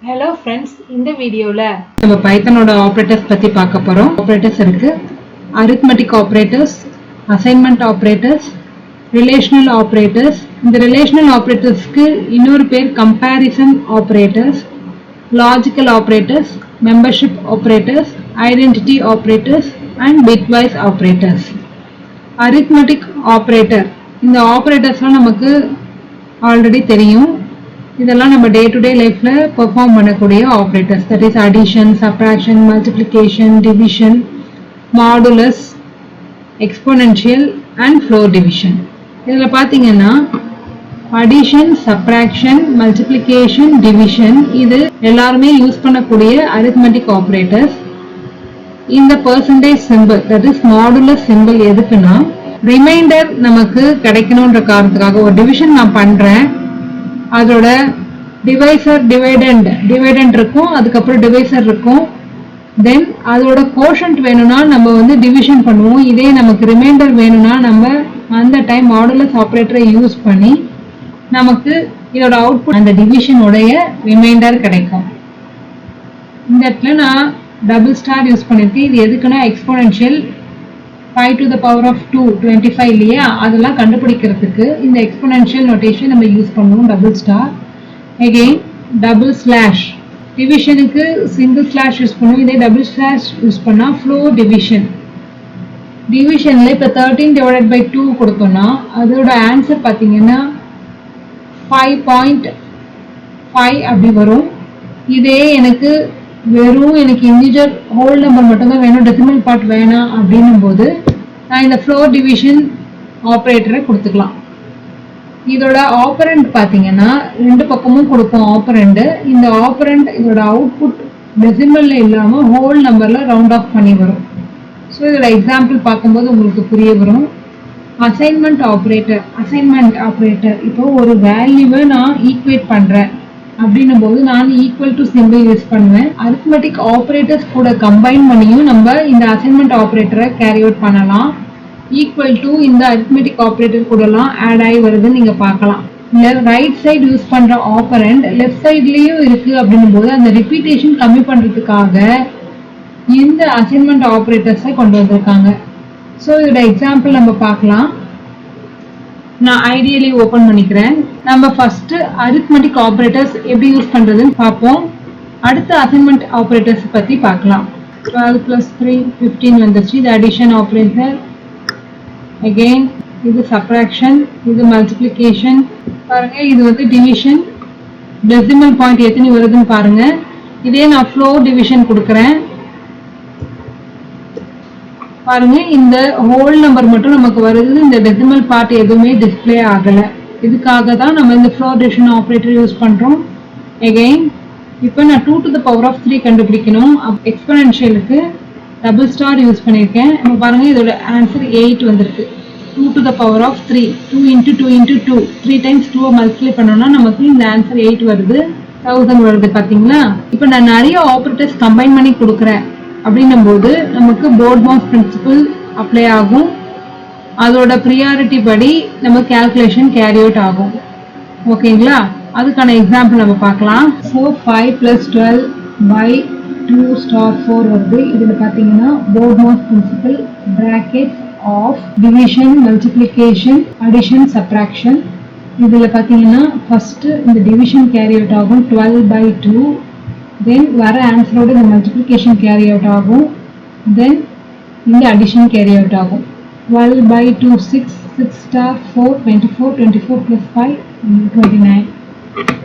Hello friends, இந்த வீடியோல நம்ம பைத்தனோட ஆபரேட்டர்ஸ் பத்தி பார்க்க போறோம். ஆபரேட்டர்ஸ் இருக்கு. arithmetic operators, assignment operators, relational operators. இந்த relational operatorsக்கு இன்னொரு பேர் comparison operators, logical operators, membership operators, identity operators and bitwise operators. arithmetic operator இந்த ஆபரேட்டர்ஸ்லாம் நமக்கு ஆல்ரெடி தெரியும். இதெல்லாம் நம்ம டே டு டே லைஃப்ல பெர்ஃபார்ம் பண்ணக்கூடிய operators, that is addition, subtraction, multiplication, division, modulus, exponential and floor division. இதில் பார்த்தீங்கன்னா அடிஷன், சப்ட்ராக்ஷன், மல்டிப்ளிகேஷன், டிவிஷன் இது எல்லாருமே யூஸ் பண்ணக்கூடிய அரித்மெட்டிக் ஆபரேட்டர்ஸ். இந்த percentage simple, that is modulus simple எதுக்குன்னா ரிமைண்டர் நமக்கு கிடைக்கணுன்ற காரணத்துக்காக. ஒரு டிவிஷன் நான் பண்றேன், அதோட டிவைசர் டிவைடண்ட் இருக்கும், அதுக்கப்புறம் டிவைசர் இருக்கும், தென் அதோட கோஷன்ட் வேணும்னா நம்ம டிவிஷன் பண்ணுவோம். இதே நமக்கு ரிமைண்டர் வேணும்னா நம்ம அந்த டைம் மாடுலஸ் ஆபரேட்டரை யூஸ் பண்ணி நமக்கு இதோட அவுட்புட் அந்த டிவிஷனுடைய ரிமைண்டர் கிடைக்கும். இந்த இடத்துல நான் டபுள் ஸ்டார் யூஸ் பண்ணிருக்கேன். இது எதுக்குன்னா exponential 5 to the power of 2 25 இல்லையா, அதெல்லாம் கண்டுபிடிக்கிறதுக்கு இந்த எக்ஸ்போனென்ஷியல் நோட்டேஷன் நம்ம யூஸ் பண்ணுவோம். Double star, again double slash. டிவிஷனுக்கு சிங்கிள் ஸ்லாஷ் யூஸ் பண்ணுவோம், இதே டபுள் ஸ்லாஷ் யூஸ் பண்ணா ஃப்ளோர் டிவிஷன். டிவிஷன்ல இப்போ 13 divided by 2 கொடுத்தோம்னா அதோட ஆன்சர் பார்த்தீங்கன்னா 5.5 அப்படி வரும். இதே எனக்கு இன்டிஜர் ஹோல் நம்பர் மட்டும் தான் வேணும், டெசிமல் பார்ட் வேணாம் அப்படின்னும் போது நான் இந்த ஃப்ளோர் டிவிஷன் ஆப்ரேட்டரை கொடுத்துக்கலாம். இதோட ஆப்பரண்ட் பார்த்தீங்கன்னா ரெண்டு பக்கமும் கொடுப்போம் ஆப்பரண்ட். இந்த ஆப்பரண்ட் இதோட அவுட்புட் டெசிமல்ல இல்லாமல் ஹோல் நம்பர்ல ரவுண்ட் ஆஃப் பண்ணி வரும். ஸோ இதோட எக்ஸாம்பிள் பார்க்கும்போது உங்களுக்கு புரிய வரும். அசைன்மெண்ட் ஆப்ரேட்டர் இப்போ ஒரு வேல்யூவை நான் ஈக்குவேட் பண்றேன் அப்படின்னும் போது நான் ஈக்குவல் டு சிம்பிள் யூஸ் பண்ணுவேன். அரித்மெட்டிக் ஆப்ரேட்டர்ஸ் கூட கம்பைன் பண்ணியும் நம்ம இந்த அசைன்மெண்ட் ஆப்ரேட்டரை கேரி அவுட் பண்ணலாம். ஈக்குவல் டு இந்த அரித்மெட்டிக் ஆப்ரேட்டர் கூடலாம் ஆட் ஆகி வருதுன்னு நீங்க பார்க்கலாம். இல்லை ரைட் சைடு யூஸ் பண்ற ஆப்பரண்ட் லெஃப்ட் சைட்லயும் இருக்கு அப்படின்னும் போது அந்த ரிப்பீட்டேஷன் கம்மி பண்றதுக்காக இந்த அசைன்மெண்ட் ஆப்ரேட்டர்ஸை கொண்டு வந்திருக்காங்க. ஸோ இதோட எக்ஸாம்பிள் நம்ம பார்க்கலாம். நான் ஐடியலி ஓபன் பண்ணிக்கிறேன். நம்ம ஃபர்ஸ்ட் அரித்மெட்டிக் ஆபரேட்டர்ஸ் எப்படி யூஸ் பண்றதுன்னு பார்ப்போம். அடுத்த அசைன்மெண்ட் ஆபரேட்டர்ஸ் பத்தி பார்க்கலாம். 12 + 3 15 வந்துருச்சு. இது அடிஷன் ஆபரேட்டர். அகைன் இது சப்ட்ராக்ஷன், இது மல்டிப்ளிகேஷன். பாருங்க இது டிவிஷன். டெசிமல் பாயிண்ட் எத்தனை வருதுன்னு பாருங்க. இதே நான் ஃப்ளோர் டிவிஷன் கொடுக்குறேன். பாருங்க இந்த ஹோல் நம்பர் மட்டும் நமக்கு வருது, இந்த டெசிமல் பார்ட் எதுவுமே டிஸ்பிளே ஆகல. இதுக்காக தான் நம்ம இந்த ஃப்ளோர் டிவிஷன் ஆபரேட்டர் யூஸ் பண்றோம். அகைன் இப்போ நான் 2 to the power of 3 கண்டுபிடிக்கணும். எக்ஸ்போனென்ஷியலுக்கு டபுள் ஸ்டார் யூஸ் பண்ணியிருக்கேன். நம்ம பாருங்க இதோட ஆன்சர் 8 வந்திருக்கு. 2 to the power of 3, 2 into 2 into 2, 3 times 2 multiply பண்ணோம்னா நமக்கு இந்த ஆன்சர் 8 வருது, 1000 வருது. பாத்தீங்களா? இப்போ நான் நிறைய ஆபரேட்டர்ஸ் கம்பைன் பண்ணி கொடுக்குறேன் அப்படின்னும் போது நமக்கு போர்ட்மாஸ் பிரின்சிபல் அப்ளை ஆகும். அதோட ப்ரியாரிட்டி படி நம்ம கால்குலேஷன் கேரி அவுட் ஆகும். ஓகேங்களா? அதுக்கான எக்ஸாம்பிள் நம்ம பார்க்கலாம். ஸோ 5 + 12 by 2 * 4 வருது. இதில் பார்த்தீங்கன்னா BODMAS principle brackets of division, multiplication, addition, subtraction. இதில் பார்த்தீங்கன்னா ஃபர்ஸ்ட் இந்த டிவிஷன் கேரி அவுட் ஆகும் 12 by 2. தென் வர ஆன்சரோட இந்த மல்டிப்ளிகேஷன் கேரி அவுட் ஆகும். தென் இந்த அடிஷன் கேரி அவுட் ஆகும். 12 by 2 6, 6 * 4 24, 24 + 5 29.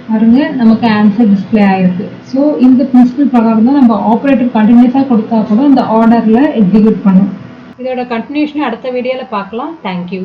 பாருங்க நமக்கு ஆன்சர் டிஸ்பிளே ஆயிருக்கு. ஸோ இந்த பிரின்சிபல் பிரகாரம் தான் நம்ம ஆப்ரேட்டர் கண்டினியூஸாக கொடுத்தா கூட இந்த ஆர்டர்ல எக்ஸிக்யூட் பண்ணும். இதோட கண்டினியூஷன் அடுத்த வீடியோல பார்க்கலாம். தேங்க்யூ.